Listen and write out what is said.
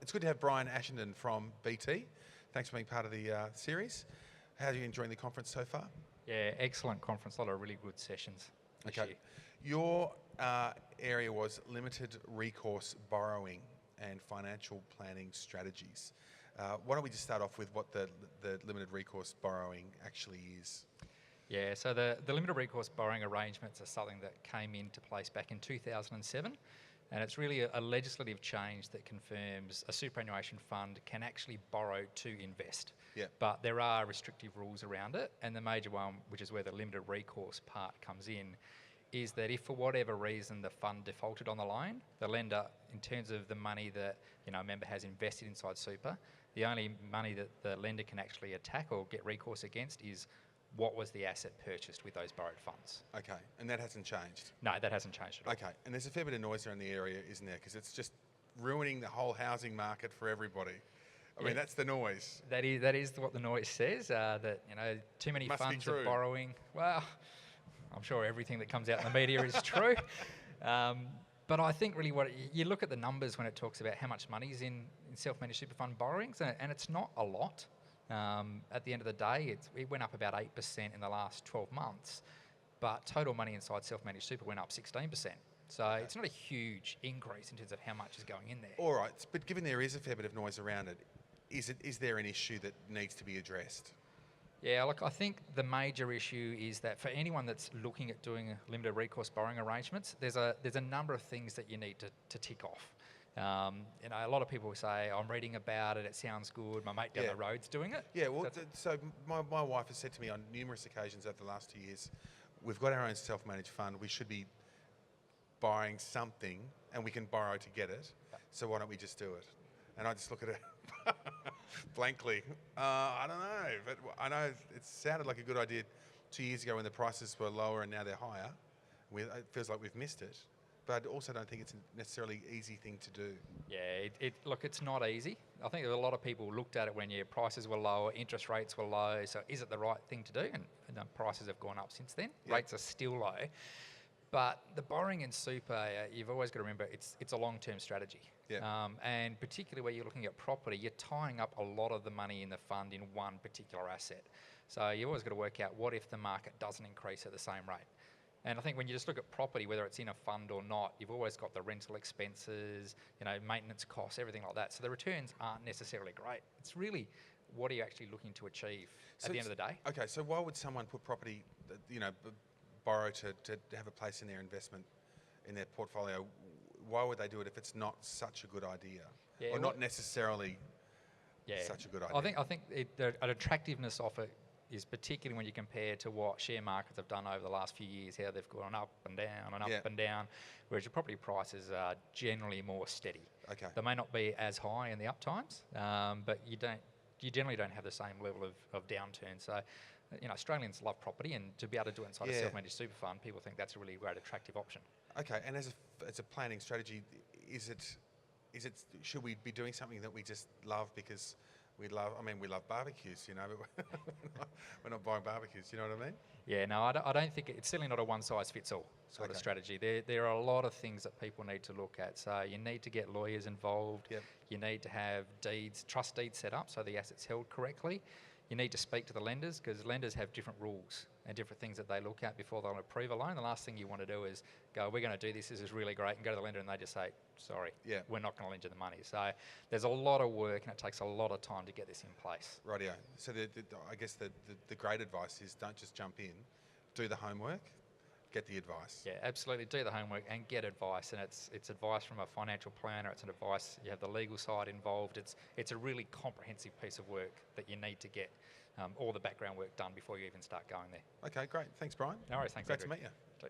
It's good to have Bryan Ashenden from BT. Thanks for being part of the series. How are you enjoying the conference so far? Yeah, excellent conference. A lot of really good sessions. Okay. Your area was limited recourse borrowing and financial planning strategies. Why don't we just start off with what the limited recourse borrowing actually is? Yeah, so the limited recourse borrowing arrangements are something that came into place back in 2007, and it's really a legislative change that confirms a superannuation fund can actually borrow to invest. Yeah. But there are restrictive rules around it, and the major one, which is where the limited recourse part comes in, is that if for whatever reason the fund defaulted on the loan, the lender, in terms of the money that a member has invested inside super, the only money that the lender can actually attack or get recourse against is what was the asset purchased with those borrowed funds. Okay, and that hasn't changed? No, that hasn't changed at all. Okay, and there's a fair bit of noise around the area, isn't there? Because it's just ruining the whole housing market for everybody. I mean, that's the noise. That is what the noise says, that too many funds are borrowing. Well, I'm sure everything that comes out in the media is true. But I think really what you look at the numbers when it talks about how much money is in self-managed super fund borrowings, and it's not a lot. At the end of the day, it went up about 8% in the last 12 months, but total money inside self-managed super went up 16%. So it's not a huge increase in terms of how much is going in there. All right, but given there is a fair bit of noise around it, is there an issue that needs to be addressed? Yeah, look, I think the major issue is that for anyone that's looking at doing limited recourse borrowing arrangements, there's a number of things that you need to tick off. A lot of people say, I'm reading about it, it sounds good, my mate down the road's doing it. Yeah, well, so my wife has said to me on numerous occasions over the last 2 years, we've got our own self-managed fund, we should be buying something and we can borrow to get it, so why don't we just do it? And I just look at it blankly. I don't know, but I know it sounded like a good idea 2 years ago when the prices were lower and now they're higher. It feels like we've missed it. But I also don't think it's a necessarily easy thing to do. Yeah, look, it's not easy. I think a lot of people looked at it when prices were lower, interest rates were low, so is it the right thing to do? And the prices have gone up since then. Yep. Rates are still low. But the borrowing in super, you've always got to remember, it's a long-term strategy. Yep. And particularly where you're looking at property, you're tying up a lot of the money in the fund in one particular asset. So you've always got to work out what if the market doesn't increase at the same rate. And I think when you just look at property, whether it's in a fund or not, you've always got the rental expenses, maintenance costs, everything like that. So the returns aren't necessarily great. It's really, what are you actually looking to achieve at the end of the day? Okay, so why would someone put property, borrow to have a place in their investment, in their portfolio? Why would they do it if it's not such a good idea? Or not necessarily such a good idea? I think an attractiveness of it is particularly when you compare to what share markets have done over the last few years, how they've gone up and down and up and down, whereas your property prices are generally more steady. Okay. They may not be as high in the up times, but you generally don't have the same level of downturn. So, Australians love property, and to be able to do it inside a self-managed super fund, people think that's a really great attractive option. Okay, and as a planning strategy, should we be doing something that we just love because we love barbecues, but we're not buying barbecues, you know what I mean? Yeah, no, I don't think it's certainly not a one-size-fits-all sort of strategy. There are a lot of things that people need to look at. So you need to get lawyers involved. Yep. You need to have trust deeds set up so the asset's held correctly. You need to speak to the lenders because lenders have different rules and different things that they look at before they'll approve a loan. The last thing you want to do is go, we're going to do this is really great, and go to the lender and they just say, sorry, we're not going to lend you the money. So there's a lot of work and it takes a lot of time to get this in place. Rightio. So I guess the great advice is don't just jump in, do the homework, get the advice. Yeah, absolutely. Do the homework and get advice. And it's advice from a financial planner. It's an advice, you have the legal side involved. It's a really comprehensive piece of work that you need to get all the background work done before you even start going there. Okay, great. Thanks, Bryan. No worries. Thanks, Great Andrew. to meet you.